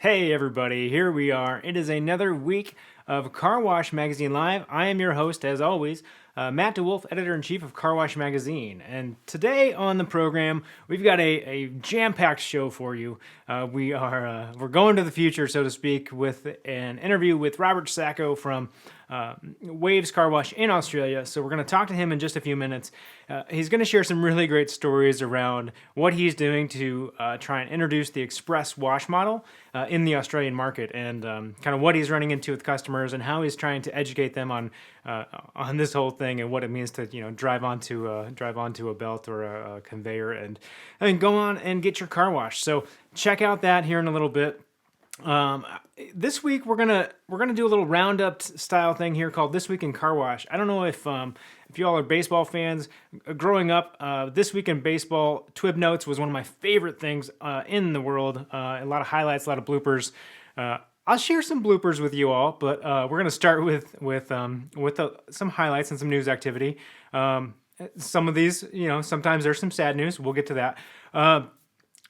Hey everybody, here we are. It is another week of Car Wash Magazine Live. I am your host, as always, Matt DeWolf, Editor-in-Chief of Car Wash Magazine. And today on the program, we've got a jam-packed show for you. We're going to the future, so to speak, with an interview with Robert Sacco from Waves Car Wash in Australia. So we're going to talk to him in just a few minutes. He's going to share some really great stories around what he's doing to try and introduce the express wash model in the Australian market, and kind of what he's running into with customers and how he's trying to educate them on this whole thing and what it means to drive onto a belt or a conveyor and go on and get your car washed. So check out that here in a little bit. This week we're gonna do a little roundup style thing here called This Week in Car Wash. I don't know if you all are baseball fans. Growing up, This Week in Baseball, Twib Notes was one of my favorite things in the world. A lot of highlights, a lot of bloopers. I'll share some bloopers with you all, but we're gonna start with some highlights and some news activity. Some of these, sometimes there's some sad news. We'll get to that.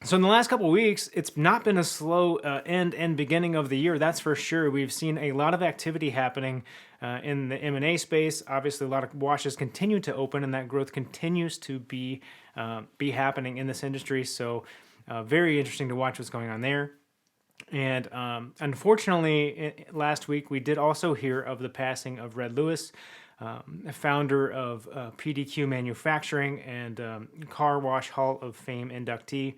So in the last couple of weeks, it's not been a slow end and beginning of the year, that's for sure. We've seen a lot of activity happening in the M&A space. Obviously, a lot of washes continue to open, and that growth continues to be happening in this industry. So very interesting to watch what's going on there. And unfortunately, last week, we did also hear of the passing of Red Lewis, founder of PDQ Manufacturing and Car Wash Hall of Fame inductee.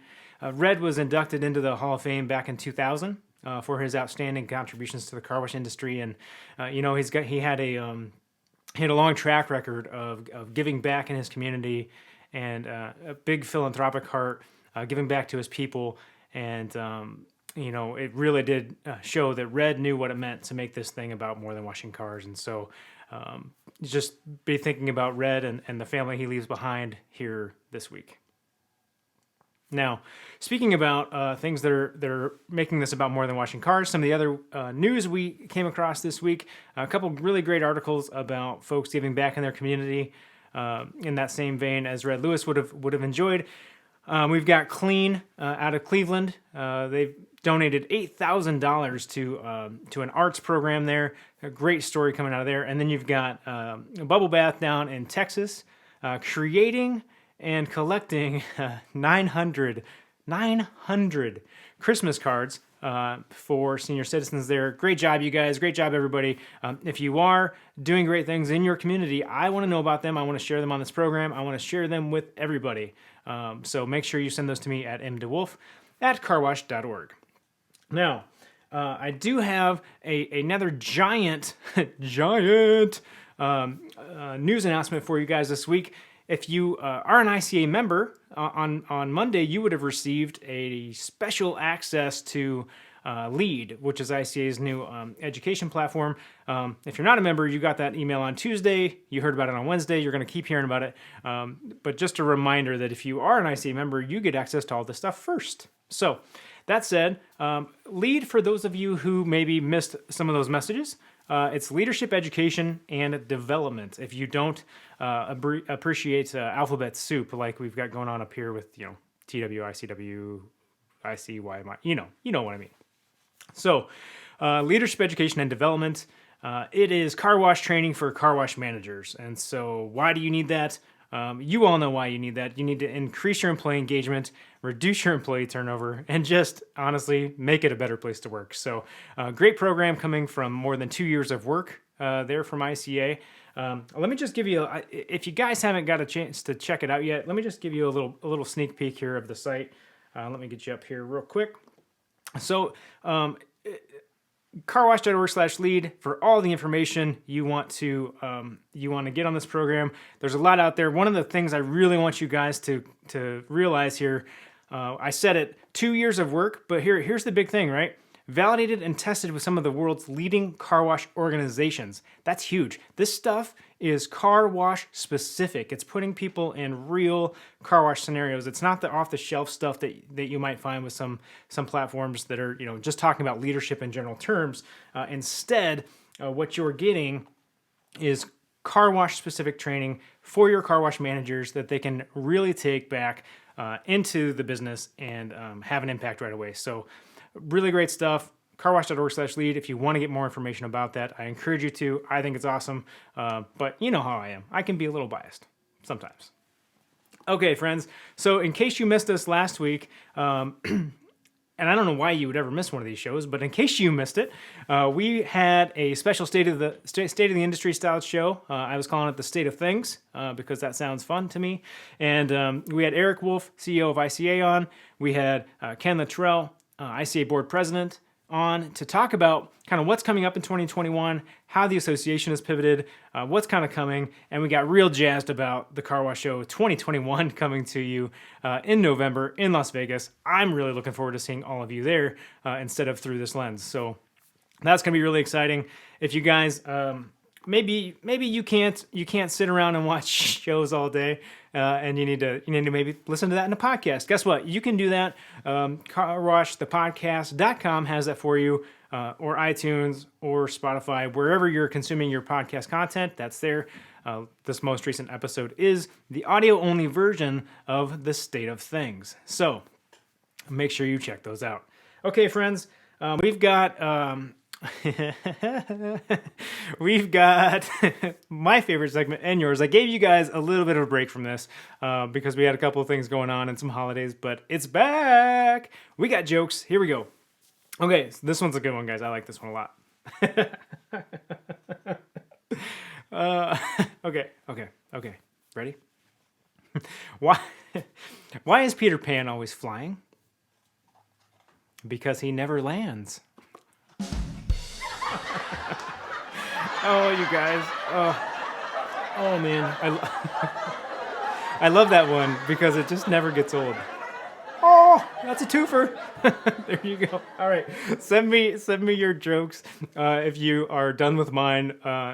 Red was inducted into the Hall of Fame back in 2000 for his outstanding contributions to the car wash industry, and he had a long track record of giving back in his community and a big philanthropic heart, giving back to his people, and it really did show that Red knew what it meant to make this thing about more than washing cars, and so just be thinking about Red and the family he leaves behind here this week. Now, speaking about things that are making this about more than washing cars, some of the other news we came across this week, a couple really great articles about folks giving back in their community in that same vein as Red Lewis would have enjoyed. We've got Clean out of Cleveland. They've donated $8,000 to an arts program there. A great story coming out of there. And then you've got a bubble bath down in Texas, creating and collecting 900 Christmas cards for senior citizens there. Great job, you guys. Great job, everybody. If you are doing great things in your community, I want to know about them. I want to share them on this program. I want to share them with everybody. So make sure you send those to me at mdewolf@carwash.org. Now, I do have another giant news announcement for you guys this week. If you are an ICA member, on Monday, you would have received a special access to LEAD, which is ICA's new education platform. If you're not a member, you got that email on Tuesday. You heard about it on Wednesday. You're going to keep hearing about it. But just a reminder that if you are an ICA member, you get access to all this stuff first. So that said, LEAD, for those of you who maybe missed some of those messages, it's leadership, education, and development. If you don't appreciate alphabet soup like we've got going on up here with TW, ICW, ICYMI, you know what I mean. So leadership, education, and development. It is car wash training for car wash managers. And so why do you need that? You all know why you need that. You need to increase your employee engagement, reduce your employee turnover, and just honestly make it a better place to work. So great program coming from more than 2 years of work there from ICA. Let me just give you, if you guys haven't got a chance to check it out yet, let me just give you a little sneak peek here of the site. Let me get you up here real quick. So carwash.org/lead for all the information you want to get on this program. There's a lot out there. One of the things I really want you guys to realize here, I said it, 2 years of work, but here's the big thing, right? Validated and tested with some of the world's leading car wash organizations. That's huge. This stuff is car wash specific. It's putting people in real car wash scenarios. It's not the off-the-shelf stuff that you might find with some platforms that are just talking about leadership in general terms. Instead, what you're getting is car wash specific training for your car wash managers that they can really take back into the business and have an impact right away. So Really great stuff. Carwash.org/lead. If you want to get more information about that, I encourage you to. I think it's awesome. But you know how I am. I can be a little biased sometimes. Okay, friends. So in case you missed us last week, and I don't know why you would ever miss one of these shows, but in case you missed it, we had a special state of the industry style show. I was calling it the State of Things because that sounds fun to me. And we had Eric Wolf, CEO of ICA, on. We had Ken Luttrell, ICA board president, on to talk about kind of what's coming up in 2021, how the association has pivoted, what's kind of coming, and we got real jazzed about the Car Wash Show 2021 coming to you in November in Las Vegas. I'm really looking forward to seeing all of you there instead of through this lens. So that's going to be really exciting. If you guys maybe you can't sit around and watch shows all day, and you need to maybe listen to that in a podcast. Guess what? You can do that. Carwashthepodcast.com has that for you, or iTunes or Spotify, wherever you're consuming your podcast content. That's there. This most recent episode is the audio-only version of the State of Things. So make sure you check those out. Okay, friends, we've got we've got my favorite segment and yours. I gave you guys a little bit of a break from this because we had a couple of things going on and some holidays, but it's back. We got jokes. Here we go. Okay, so this one's a good one, guys. I like this one a lot. Okay. Ready? Why is Peter Pan always flying? Because he never lands. Oh, you guys. Oh man. I love that one because it just never gets old. Oh, that's a twofer. There you go. All right. Send me your jokes if you are done with mine.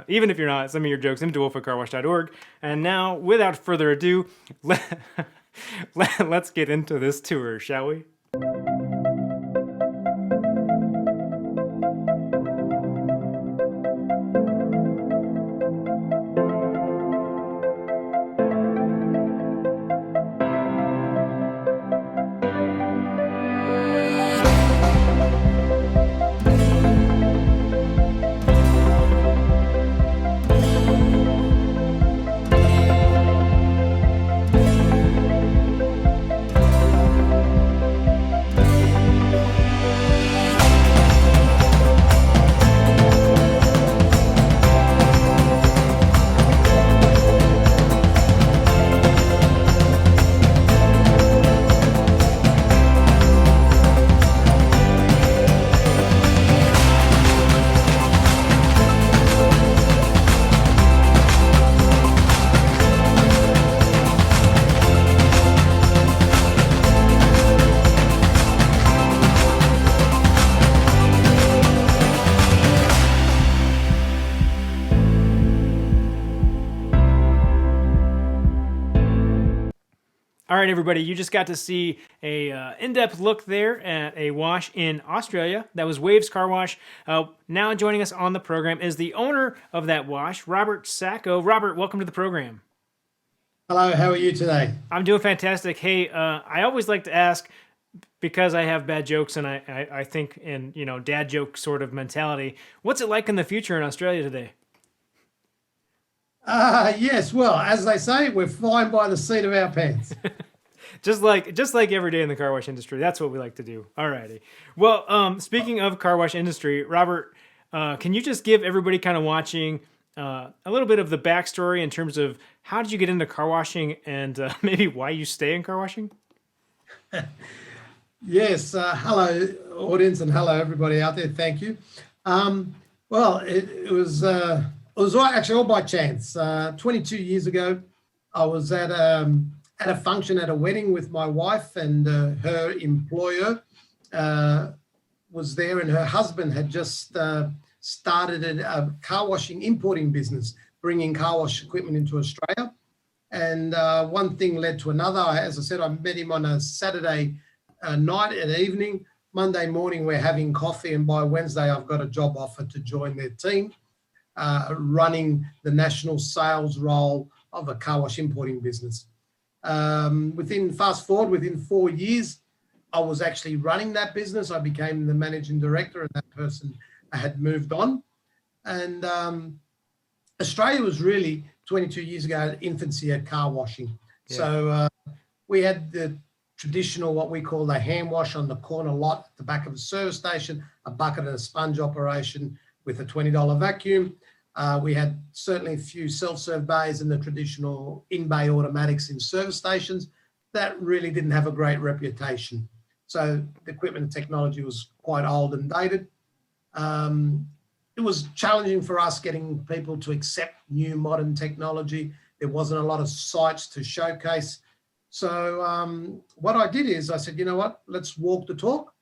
Even if you're not, send me your jokes into wolf@carwash.org. And now, without further ado, let's get into this tour, shall we? All right, everybody, you just got to see a in-depth look there at a wash in Australia. That was Waves Car Wash. Now joining us on the program is the owner of that wash, Robert Sacco. Robert, welcome to the program. Hello, how are you today? I'm doing fantastic. Hey, I always like to ask, because I have bad jokes and I think in, dad joke sort of mentality, what's it like in the future in Australia today? Yes, well, as they say, we're flying by the seat of our pants. just like every day in the car wash industry. That's what we like to do. Alrighty. Well, speaking of car wash industry, Robert, can you just give everybody kind of watching a little bit of the backstory in terms of how did you get into car washing and maybe why you stay in car washing? Yes, hello audience and hello everybody out there. Thank you. Well, it was actually all by chance. 22 years ago, I was at a function at a wedding with my wife, and her employer was there, and her husband had just started a car washing importing business, bringing car wash equipment into Australia. And one thing led to another. As I said, I met him on a Saturday night and evening. Monday morning, we're having coffee, and by Wednesday, I've got a job offer to join their team, running the national sales role of a car wash importing business. Within 4 years, I was actually running that business. I became the managing director, and that person had moved on. And Australia was really 22 years ago infancy at car washing. Yeah. So we had the traditional, what we call the hand wash on the corner lot at the back of a service station, a bucket and a sponge operation with a $20 vacuum. We had certainly a few self-serve bays and the traditional in-bay automatics in service stations that really didn't have a great reputation. So the equipment and technology was quite old and dated. It was challenging for us getting people to accept new modern technology. There wasn't a lot of sites to showcase. So what I did is I said, you know what, let's walk the talk.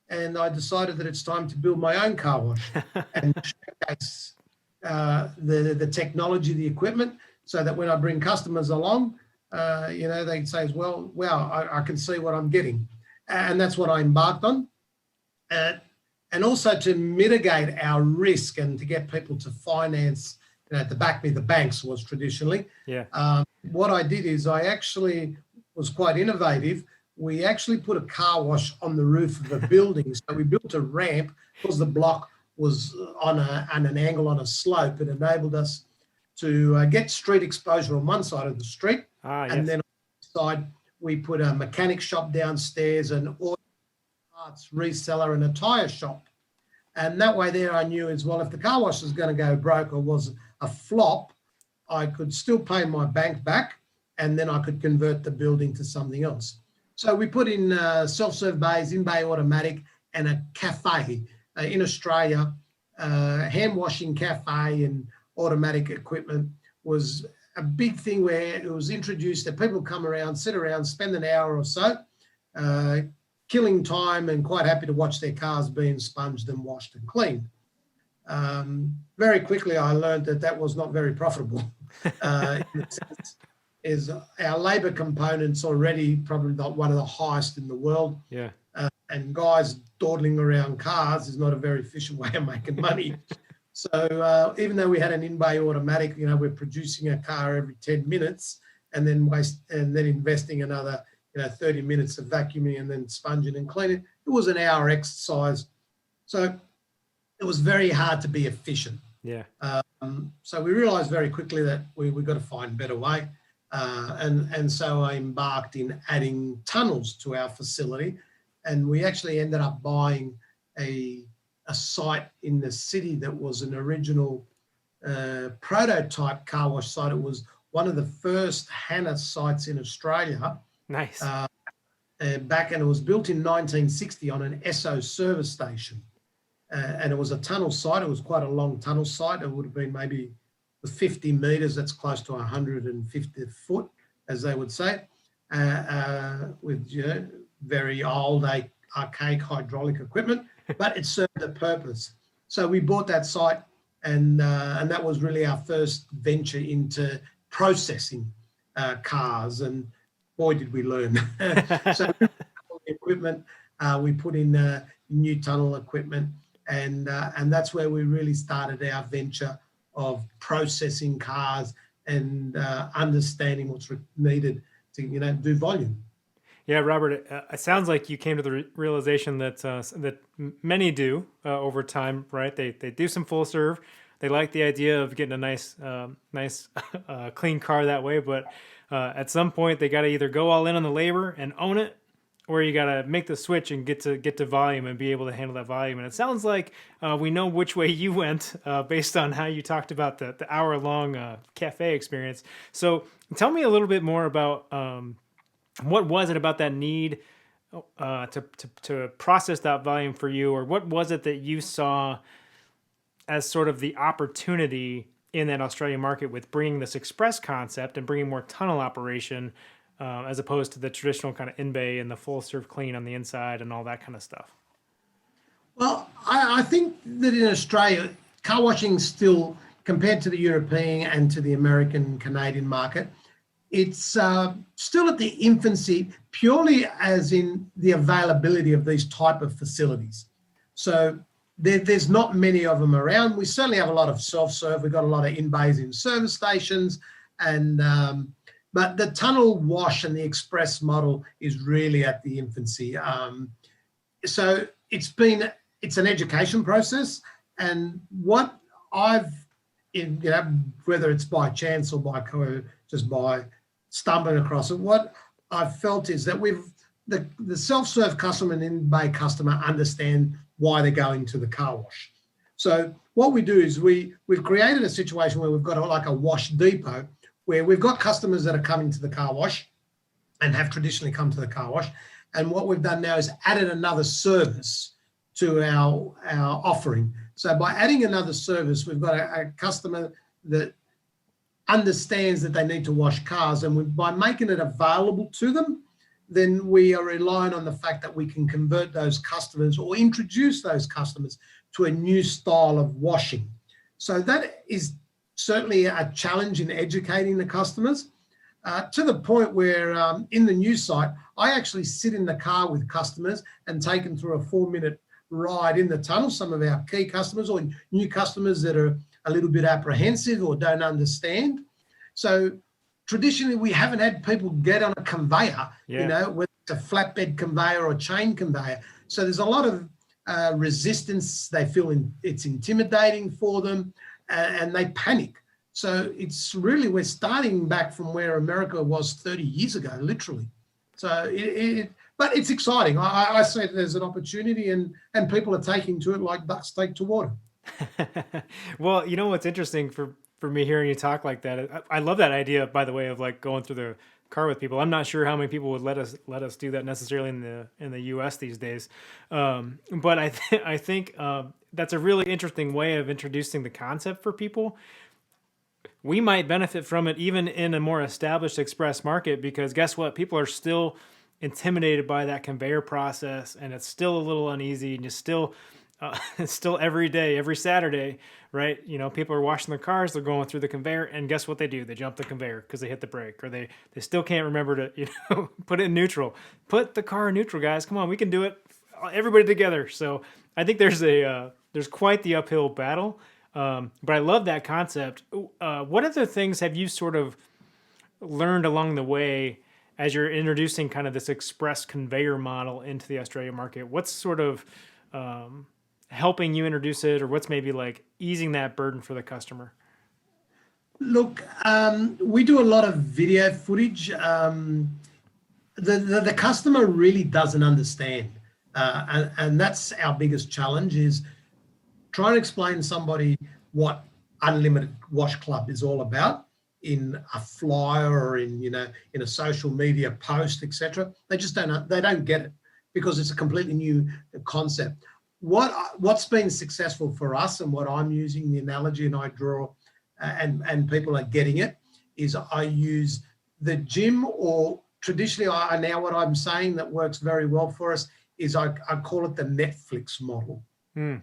And I decided that it's time to build my own car wash and showcase the technology, the equipment, so that when I bring customers along, they say as well, wow, I can see what I'm getting. And that's what I embarked on. And also to mitigate our risk and to get people to finance, to back me, the banks was traditionally. Yeah. What I did is I actually was quite innovative. We actually put a car wash on the roof of the building. So we built a ramp because the block was on an angle on a slope. It enabled us to get street exposure on one side of the street. Yes. And then on the side, we put a mechanic shop downstairs, an auto parts reseller and a tyre shop. And that way there I knew as well, if the car wash was going to go broke or was a flop, I could still pay my bank back and then I could convert the building to something else. So we put in self-serve bays, in-bay automatic, and a cafe. In Australia, hand washing cafe and automatic equipment was a big thing where it was introduced that people come around, sit around, spend an hour or so, killing time and quite happy to watch their cars being sponged and washed and cleaned. Very quickly, I learned that was not very profitable. In the sense is our labour component's already probably not one of the highest in the world. Yeah. And guys dawdling around cars is not a very efficient way of making money. So even though we had an in-bay automatic, we're producing a car every 10 minutes and then investing another 30 minutes of vacuuming and then sponging and cleaning. It was an hour exercise. So it was very hard to be efficient. Yeah. So we realized very quickly that we've got to find a better way. And so I embarked in adding tunnels to our facility. And we actually ended up buying a site in the city that was an original prototype car wash site. It was one of the first Hannah sites in Australia. Nice. Back, and it was built in 1960 on an Esso service station. And it was a tunnel site. It was quite a long tunnel site. It would have been maybe 50 metres. That's close to 150 foot, as they would say, with very old archaic hydraulic equipment, but it served a purpose. So we bought that site, and that was really our first venture into processing cars. And boy, did we learn. So equipment, we put in new tunnel equipment, and that's where we really started our venture of processing cars and understanding what's needed to do volume. Yeah, Robert, it sounds like you came to the realization that that many do over time, right? They do some full serve. They like the idea of getting a nice clean car that way, but at some point they got to either go all in on the labor and own it, or you got to make the switch and get to volume and be able to handle that volume. And it sounds like we know which way you went based on how you talked about the hour-long cafe experience. So tell me a little bit more about what was it about that need to process that volume for you, or what was it that you saw as sort of the opportunity in that Australian market with bringing this express concept and bringing more tunnel operation as opposed to the traditional kind of in-bay and the full serve clean on the inside and all that kind of stuff? Well, I think that in Australia, car washing still, compared to the European and to the American, Canadian market, it's still at the infancy, purely as in the availability of these type of facilities. So there's not many of them around. We certainly have a lot of self-serve. We've got a lot of in-bays in service stations, and But the tunnel wash and the express model is really at the infancy. So it's an education process, and what I've whether it's by chance or just by stumbling across it, what I've felt is that the self-serve customer and in-bay customer understand why they're going to the car wash. So what we do is we've created a situation where we've got like a wash depot where we've got customers that are coming to the car wash and have traditionally come to the car wash. And what we've done now is added another service to our offering. So by adding another service, we've got a customer that understands that they need to wash cars, and by making it available to them, then we are relying on the fact that we can convert those customers or introduce those customers to a new style of washing. So that is certainly a challenge in educating the customers, to the point where in the new site, I actually sit in the car with customers and take them through a 4-minute ride in the tunnel, some of our key customers or new customers that are a little bit apprehensive or don't understand. So traditionally, we haven't had people get on a conveyor, whether it's a flatbed conveyor or chain conveyor. So there's a lot of resistance. They feel it's intimidating for them, and they panic. So it's really, we're starting back from where America was 30 years ago, literally. So but it's exciting. I say there's an opportunity, and people are taking to it like ducks take to water. Well, you know what's interesting for me hearing you talk like that, I love that idea, by the way, of like going through the car with people. I'm not sure how many people would let us do that necessarily in the US these days, but I think that's a really interesting way of introducing the concept for people. We might benefit from it even in a more established express market, because guess what? People are still intimidated by that conveyor process, and it's still a little uneasy, and it's still every day, every Saturday, right? People are washing their cars, they're going through the conveyor, and guess what they do? They jump the conveyor because they hit the brake, or they still can't remember to put it in neutral. Put the car in neutral, guys. Come on, we can do it. Everybody together. So I think there's quite the uphill battle. But I love that concept. What other things have you sort of learned along the way as you're introducing kind of this express conveyor model into the Australia market? What's sort of helping you introduce it, or what's maybe like easing that burden for the customer? Look, we do a lot of video footage. The customer really doesn't understand, and that's our biggest challenge, is try and explain to somebody what Unlimited Wash Club is all about in a flyer or in a social media post, etc. They just don't get it, because it's a completely new concept. What's been successful for us, and what I'm using, the analogy and I draw, and people are getting it, is I use the gym, or traditionally now what I'm saying that works very well for us is I call it the Netflix model. And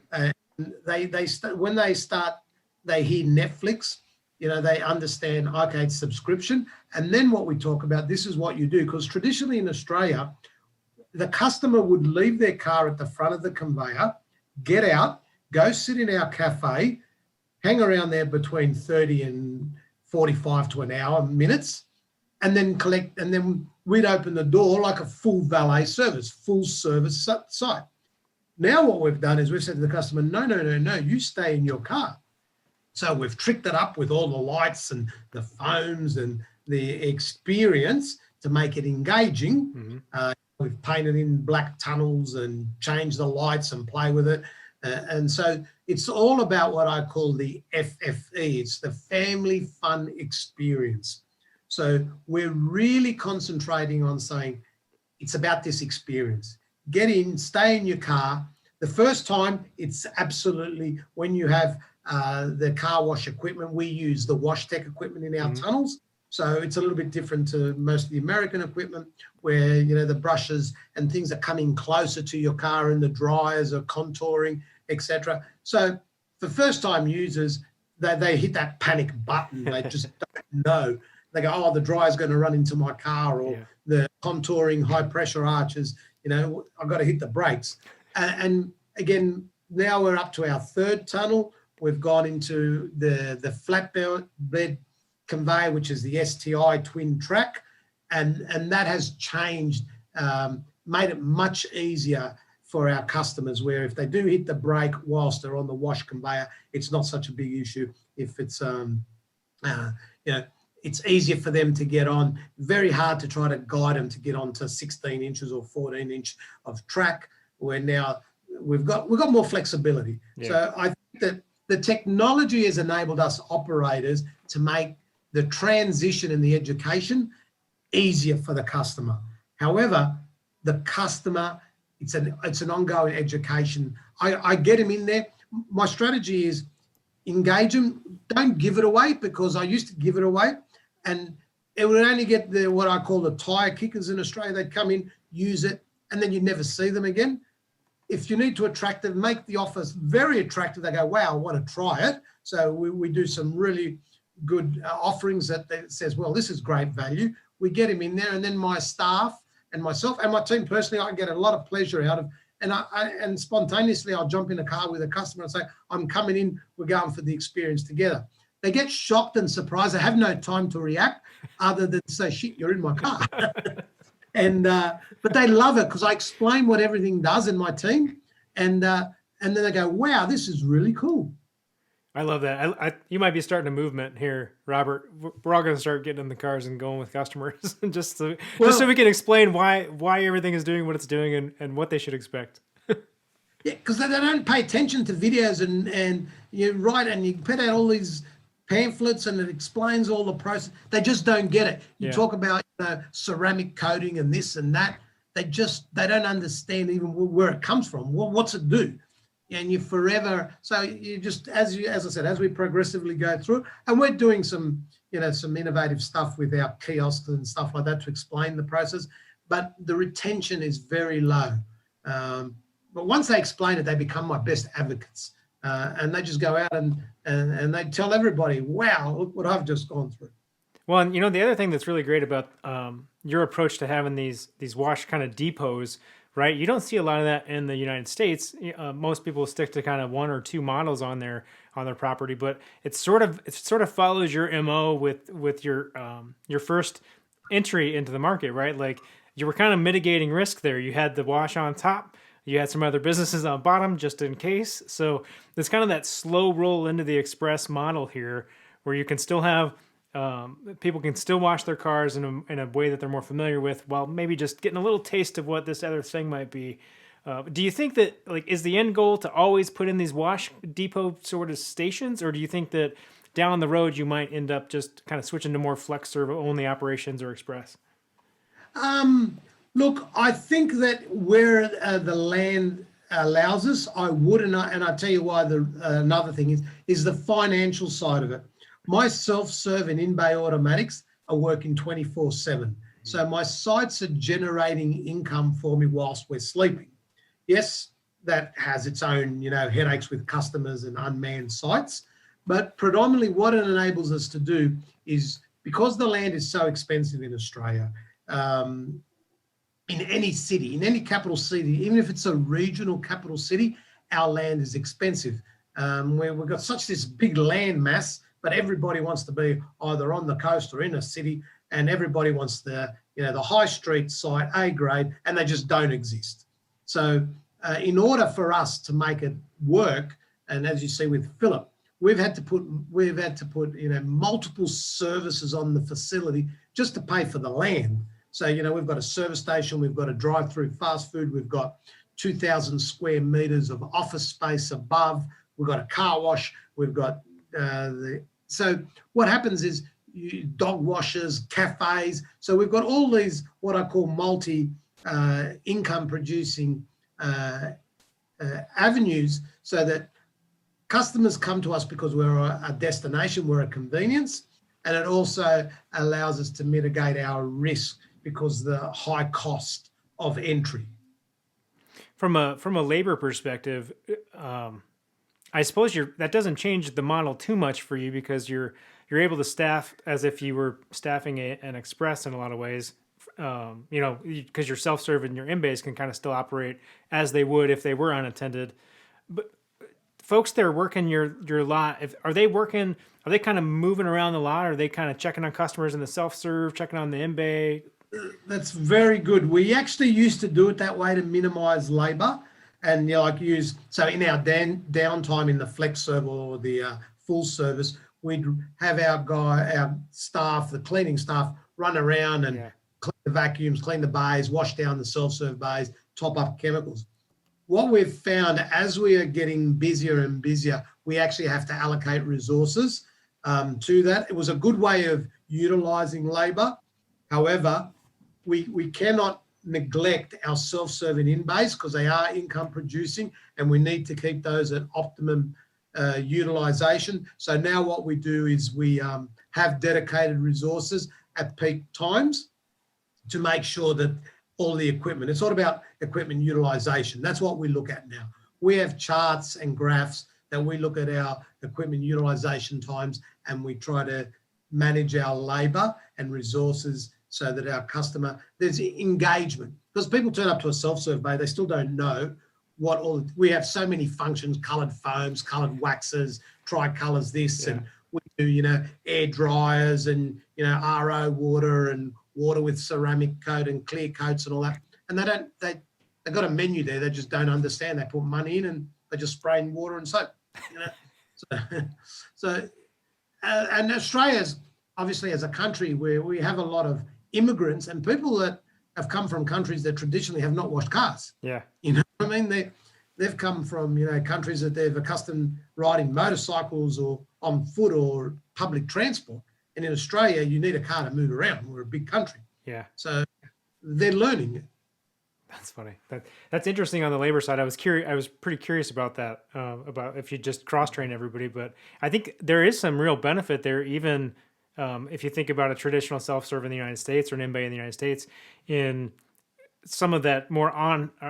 when they hear Netflix, they understand, okay, it's subscription. And then what we talk about, this is what you do, because traditionally in Australia, the customer would leave their car at the front of the conveyor, get out, go sit in our cafe, hang around there between 30 and 45 to an hour minutes, and then collect, and then we'd open the door like a full valet service, full service site. Now what we've done is we've said to the customer, no, you stay in your car. So we've tricked it up with all the lights and the foams and the experience to make it engaging. We've painted in black tunnels and changed the lights and play with it. And so it's all about what I call the FFE. It's the family fun experience. So we're really concentrating on saying it's about this experience. Get in, stay in your car. The first time, it's absolutely, when you have the car wash equipment, we use the WashTech equipment in our tunnels. So it's a little bit different to most of the American equipment, where the brushes and things are coming closer to your car, and the dryers are contouring, etc. So for first-time users, they hit that panic button. They just don't know. They go, oh, the dryer's going to run into my car, or the contouring high-pressure arches. I've got to hit the brakes. And again, now we're up to our third tunnel. We've gone into the flatbed conveyor, which is the STI twin track, and that has changed, made it much easier for our customers, where if they do hit the brake whilst they're on the wash conveyor, it's not such a big issue. If it's it's easier for them to get on. Very hard to try to guide them to get onto 16 inches or 14 inch of track, where now we've got more flexibility. Yeah. So I think that the technology has enabled us operators to make the transition and the education easier for the customer. However, the customer, it's an ongoing education. I get them in there. My strategy is engage them. Don't give it away, because I used to give it away, and it would only get what I call the tire kickers in Australia. They'd come in, use it, and then you'd never see them again. If you need to attract them, make the offers very attractive. They go, wow, I want to try it. So we do some really good offerings that says, well, this is great value. We get them in there, and then my staff and myself and my team personally, I get a lot of pleasure out of. And spontaneously, I'll jump in a car with a customer and say, I'm coming in, we're going for the experience together. They get shocked and surprised. They have no time to react other than say, shit, you're in my car. But they love it, because I explain what everything does in my team. And then they go, wow, this is really cool. I love that. You might be starting a movement here, Robert. We're all going to start getting in the cars and going with customers, just so we can explain why everything is doing what it's doing and what they should expect. Yeah, because they don't pay attention to videos, and you write and you put out all these pamphlets and it explains all the process. They just don't get it. You talk about ceramic coating and this and that. They don't understand even where it comes from. What's it do? And you forever. So you just, as I said, as we progressively go through, and we're doing some innovative stuff with our kiosks and stuff like that to explain the process, but the retention is very low. But once they explain it, they become my best advocates. And they just go out and they tell everybody, wow, look what I've just gone through. Well, and the other thing that's really great about your approach to having these wash kind of depots, right? You don't see a lot of that in the United States. Most people stick to kind of one or two models on their property, but it sort of follows your MO with your first entry into the market, right? Like, you were kind of mitigating risk there. You had the wash on top. You had some other businesses on bottom just in case. So it's kind of that slow roll into the express model here, where you can still have people can still wash their cars in a way that they're more familiar with, while maybe just getting a little taste of what this other thing might be. Do you think that, like, is the end goal to always put in these wash depot sort of stations, or do you think that down the road you might end up just kind of switching to more flex serve only operations or express? Look, I think that where the land allows us, I would, and I tell you why. Another thing is the financial side of it. My self-serve and in-bay automatics are working 24/7. So my sites are generating income for me whilst we're sleeping. Yes, that has its own, headaches with customers and unmanned sites, but predominantly what it enables us to do is, because the land is so expensive in Australia, in any city, in any capital city, even if it's a regional capital city, our land is expensive. Where we've got such this big land mass, but everybody wants to be either on the coast or in a city, and everybody wants the high street site, A grade, and they just don't exist. So in order for us to make it work, and as you see with Philip, we've had to put multiple services on the facility just to pay for the land. So, we've got a service station, we've got a drive-through fast food, we've got 2,000 square meters of office space above, we've got a car wash, we've got so what happens is dog washers, cafes. So we've got all these, what I call income producing avenues, so that customers come to us because we're a destination, we're a convenience, and it also allows us to mitigate our risk because of the high cost of entry. From a labor perspective, I suppose that doesn't change the model too much for you, because you're able to staff as if you were staffing an express in a lot of ways. Because your self-serve and your in-base can kind of still operate as they would if they were unattended. But folks that are working your lot, are they working? Are they kind of moving around the lot? Or are they kind of checking on customers in the self-serve, checking on the in-bay? That's very good. We actually used to do it that way to minimize labor, and so in our downtime in the flex serve or the full service, we'd have our staff, the cleaning staff, run around and clean the vacuums, clean the bays, wash down the self-serve bays, top up chemicals. What we've found as we are getting busier and busier, we actually have to allocate resources to that. It was a good way of utilizing labor. However, we cannot neglect our self-serving in-bays because they are income producing, and we need to keep those at optimum utilization. So now what we do is we have dedicated resources at peak times to make sure that all the equipment, it's all about equipment utilization. That's what we look at now. We have charts and graphs that we look at our equipment utilization times, and we try to manage our labor and resources so that our customer, there's engagement. Because people turn up to a self-serve bay, they still don't know we have so many functions, colored foams, colored waxes, tricolors this, and we do, air dryers and, RO water and water with ceramic coat and clear coats and all that. And they've got a menu there. They just don't understand. They put money in and they just spray in water and soap, and Australia's obviously as a country where we have a lot of immigrants and people that have come from countries that traditionally have not washed cars. Yeah. I mean, they've come from, countries that they've accustomed riding motorcycles or on foot or public transport. And in Australia, you need a car to move around. We're a big country. Yeah. So they're learning it. That's funny. That's interesting on the labor side. I was pretty curious about that, about if you just cross-train everybody. But I think there is some real benefit there, even if you think about a traditional self-serve in the United States or an in-bay in the United States, in some of that more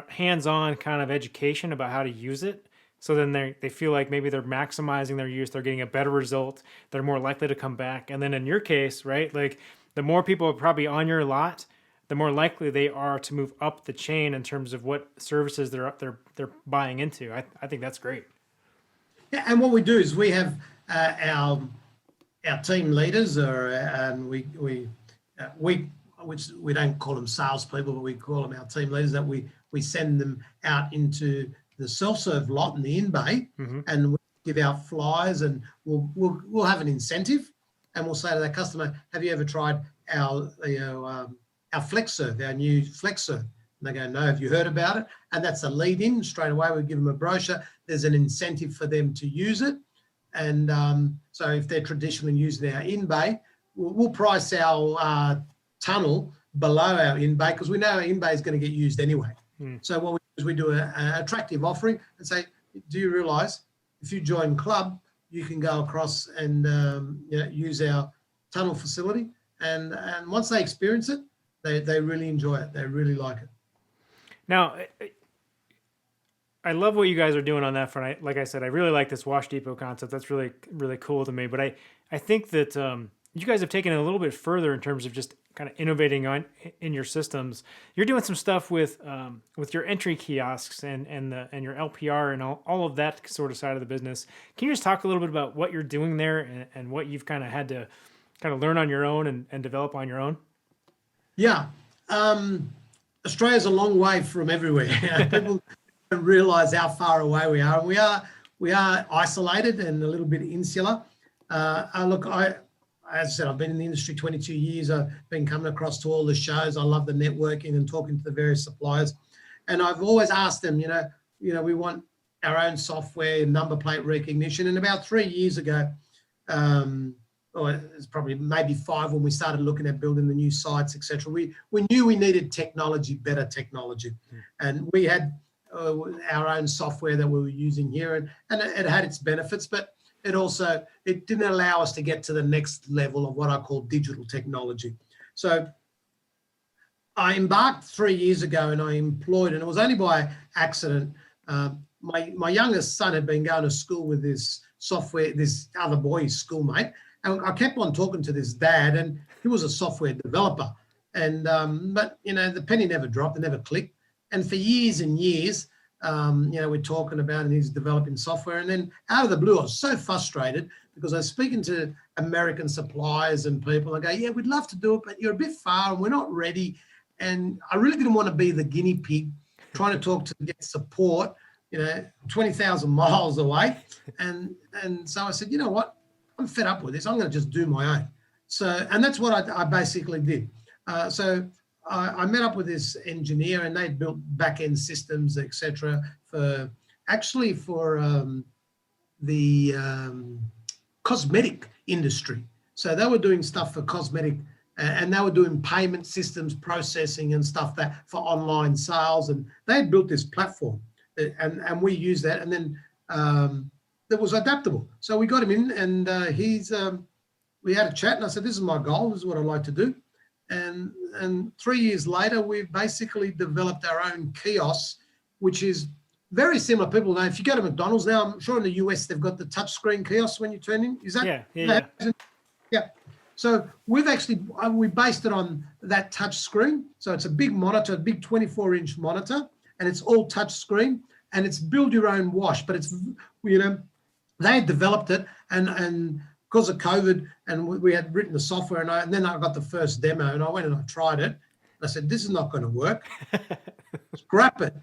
hands-on kind of education about how to use it. So then they feel like maybe they're maximizing their use, they're getting a better result, they're more likely to come back. And then in your case, right, like the more people are probably on your lot, the more likely they are to move up the chain in terms of what services they're buying into. I think that's great. Yeah, and what we do is we have our team leaders, and which we don't call them salespeople, but we call them our team leaders, that we send them out into the self-serve lot in the in-bay, and we give out flyers, and we'll have an incentive, and we'll say to that customer, have you ever tried our flex serve, our new flex serve? And they go, no, have you heard about it? And that's a lead in. Straight away, we give them a brochure. There's an incentive for them to use it. And so if they're traditionally using our in-bay, we'll price our tunnel below our in-bay because we know our in-bay is going to get used anyway. So what we do is we do an attractive offering and say, do you realise if you join club, you can go across and use our tunnel facility, and once they experience it, they really enjoy it. They really like it. Now, I love what you guys are doing on that front. Like I said, I really like this Wash Depot concept. That's really, really cool to me. But I think that you guys have taken it a little bit further in terms of just kind of innovating in your systems. You're doing some stuff with your entry kiosks and your LPR and all of that sort of side of the business. Can you just talk a little bit about what you're doing there and what you've kind of had to kind of learn on your own and develop on your own? Yeah. Australia's a long way from everywhere. People don't realise how far away we are. We are isolated and a little bit insular. As I said, I've been in the industry 22 years. I've been coming across to all the shows. I love the networking and talking to the various suppliers. And I've always asked them, we want our own software, number plate recognition. And about 3 years ago, or it's probably maybe 5 when we started looking at building the new sites, etc. We knew we needed better technology. And we had our own software that we were using here, and it had its benefits, but it didn't allow us to get to the next level of what I call digital technology. So I embarked 3 years ago, and I employed, and it was only by accident. My youngest son had been going to school with this other boy, his schoolmate, and I kept on talking to this dad, and he was a software developer. And but the penny never dropped, it never clicked. And for years and years, we're talking about, and he's developing software. And then out of the blue, I was so frustrated because I was speaking to American suppliers and people. I go, yeah, we'd love to do it, but you're a bit far and we're not ready. And I really didn't want to be the guinea pig trying to talk to get support, 20,000 miles away. And so I said, you know what? I'm fed up with this. I'm going to just do my own. So, and that's what I basically did. So I met up with this engineer, and they built back-end systems, etc., for the cosmetic industry. So they were doing stuff for cosmetic, and they were doing payment systems, processing and stuff that for online sales. And they had built this platform, and we used that. And then that was adaptable. So we got him in, and we had a chat, and I said, this is my goal. This is what I'd like to do. And 3 years later, we've basically developed our own kiosk, which is very similar. People know, if you go to McDonald's now, I'm sure in the US, they've got the touchscreen kiosk when you turn in. Is that? Yeah. So we based it on that touch screen. So it's a big monitor, a big 24-inch monitor, and it's all touch screen, and it's build your own wash. But it's, they had developed it, and because of COVID, and we had written the software, and then I got the first demo, and I went and I tried it. And I said, this is not going to work. Scrap it.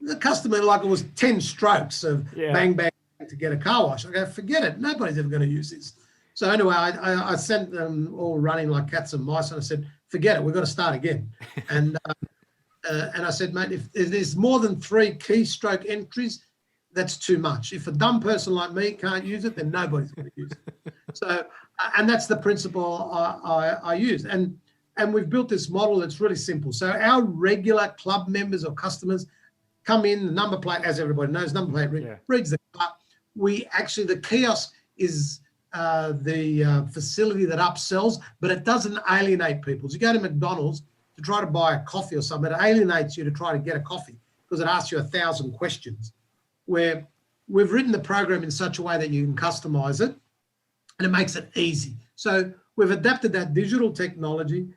The customer, like, it was 10 strokes of bang, bang to get a car wash. I go, forget it. Nobody's ever going to use this. So anyway, I sent them all running like cats and mice, and I said, forget it. We've got to start again. And I said, mate, if there's more than 3 keystroke entries, that's too much. If a dumb person like me can't use it, then nobody's going to use it. So, and that's the principle I use. And we've built this model that's really simple. So our regular club members or customers come in, the number plate, as everybody knows, number plate reads the car. The kiosk is the facility that upsells, but it doesn't alienate people. So you go to McDonald's to try to buy a coffee or something, it alienates you to try to get a coffee because it asks you 1,000 questions. Where we've written the program in such a way that you can customize it, and it makes it easy. So we've adapted that digital technology,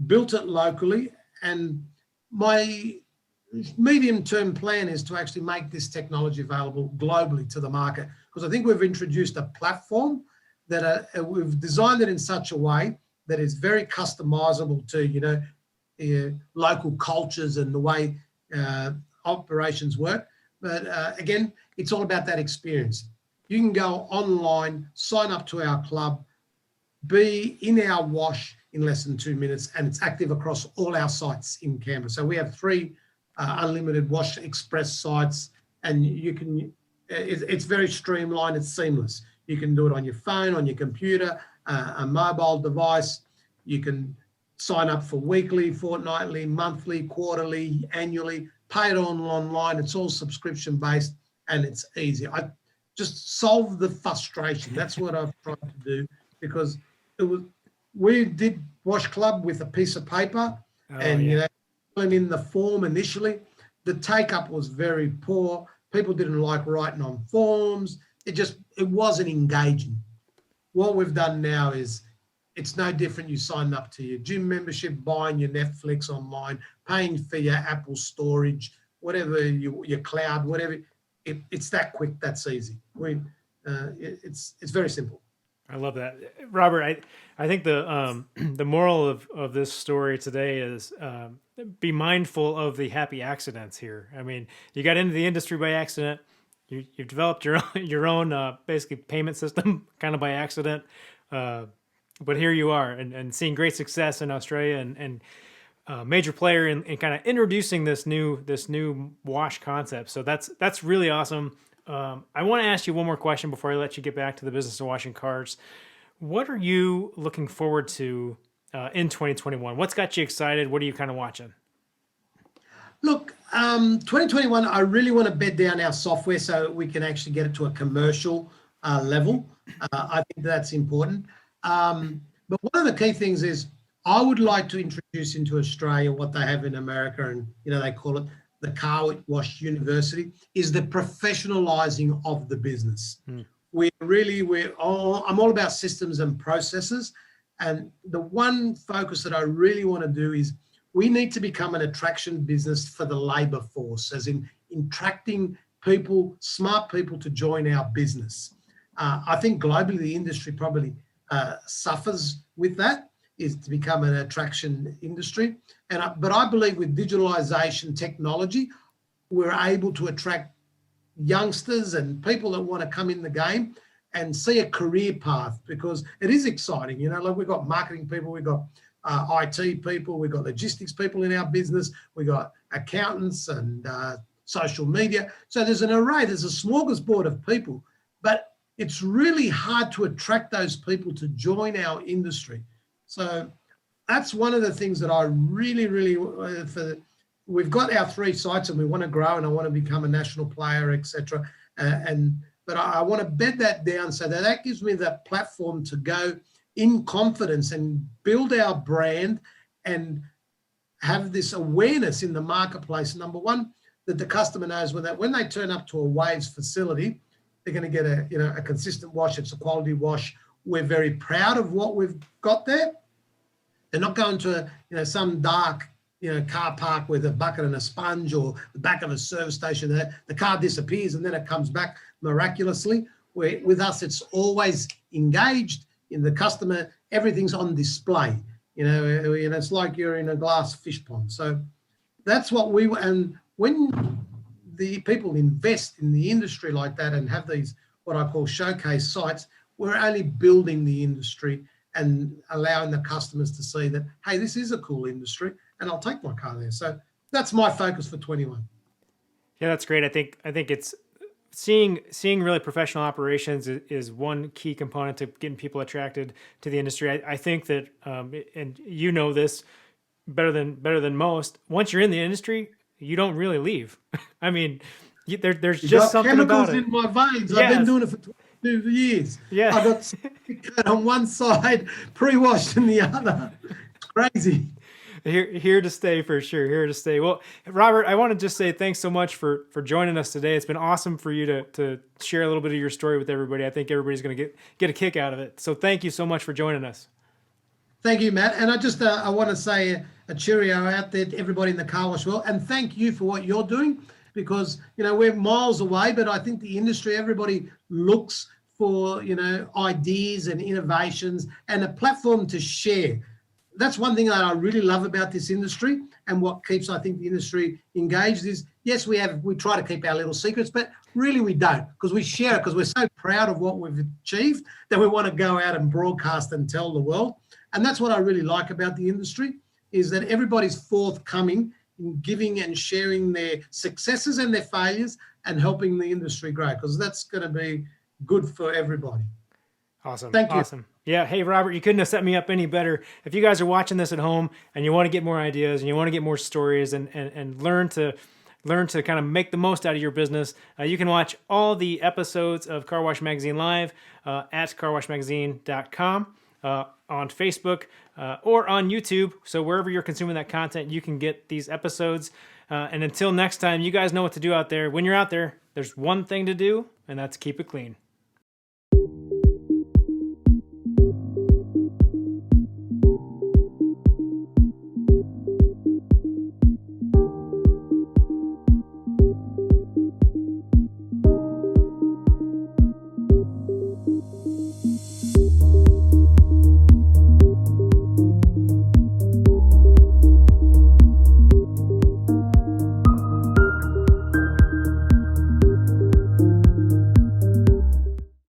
built it locally, and my medium-term plan is to actually make this technology available globally to the market, because I think we've introduced a platform that we've designed it in such a way that is very customizable to local cultures and the way operations work. But again, it's all about that experience. You can go online, sign up to our club, be in our wash in less than 2 minutes, and it's active across all our sites in Canberra. So we have 3 unlimited Wash Express sites, and you can. It's very streamlined. It's seamless. You can do it on your phone, on your computer, a mobile device. You can sign up for weekly, fortnightly, monthly, quarterly, annually. Pay it online. It's all subscription based, and it's easy. I just solve the frustration. That's what I've tried to do, because we did Wash Club with a piece of paper, filling in the form initially. The take up was very poor. People didn't like writing on forms. It wasn't engaging. What we've done now is, it's no different. You sign up to your gym membership, buying your Netflix online, paying for your Apple storage, whatever your cloud, whatever. It's that quick. That's easy. It's very simple. I love that, Robert. I think the moral of this story today is be mindful of the happy accidents here. I mean, you got into the industry by accident. You've developed your own basically payment system kind of by accident. But here you are, and seeing great success in Australia, and major player in kind of introducing this new wash concept. So that's really awesome. I want to ask you one more question before I let you get back to the business of washing cars. What are you looking forward to in 2021? What's got you excited? What are you kind of watching? Look, 2021, I really want to bed down our software so we can actually get it to a commercial level. I think that's important. But one of the key things is, I would like to introduce into Australia what they have in America, and they call it the Car Wash University, is the professionalizing of the business. I'm all about systems and processes, and the one focus that I really want to do is, we need to become an attraction business for the labor force, as in attracting people, smart people to join our business. I think globally the industry probably suffers with that, is to become an attraction industry. But I believe with digitalization technology, we're able to attract youngsters and people that want to come in the game and see a career path, because it is exciting. You know, like we've got marketing people, we've got IT people, we've got logistics people in our business, we've got accountants and social media. So there's an array, there's a smorgasbord of people, but it's really hard to attract those people to join our industry. So that's one of the things that I really, we've got our 3 sites and we want to grow and I want to become a national player, etc. But I want to bed that down so that gives me the platform to go in confidence and build our brand and have this awareness in the marketplace. Number one, that the customer knows when they turn up to a Waves facility, they're going to get a consistent wash. It's a quality wash. We're very proud of what we've got there. They're not going to some dark car park with a bucket and a sponge, or the back of a service station. The car disappears and then it comes back miraculously. With us, it's always engaged in the customer. Everything's on display. It's like you're in a glass fish pond. So that's what and when the people invest in the industry like that and have these, what I call showcase sites, we're only building the industry and allowing the customers to see that, hey, this is a cool industry and I'll take my car there. So that's my focus for 21. Yeah, that's great. I think it's seeing really professional operations is one key component to getting people attracted to the industry. I think that, and you know this better than most, once you're in the industry, you don't really leave. I mean, there's just something about it. Chemicals in my veins. Yes. I've been doing it for 22 years. Yeah. I got certificate on one side, pre-washed in the other. It's crazy. Here to stay for sure. Here to stay. Well, Robert, I want to just say thanks so much for joining us today. It's been awesome for you to share a little bit of your story with everybody. I think everybody's going to get a kick out of it. So thank you so much for joining us. Thank you, Matt. And I want to say a cheerio out there to everybody in the car wash world, and thank you for what you're doing, because we're miles away, but I think the industry, everybody looks for ideas and innovations and a platform to share. That's one thing that I really love about this industry, and what keeps, I think, the industry engaged is, yes, we try to keep our little secrets, but really we don't, because we share it, because we're so proud of what we've achieved that we want to go out and broadcast and tell the world. And that's what I really like about the industry, is that everybody's forthcoming in giving and sharing their successes and their failures and helping the industry grow, because that's going to be good for everybody. Awesome. Thank you. Awesome. Yeah. Hey, Robert, you couldn't have set me up any better. If you guys are watching this at home and you want to get more ideas and you want to get more stories and learn to kind of make the most out of your business, you can watch all the episodes of Car Wash Magazine Live at carwashmagazine.com, on Facebook, or on YouTube. So wherever you're consuming that content, you can get these episodes. And until next time, you guys know what to do out there. When you're out there, there's one thing to do, and that's keep it clean.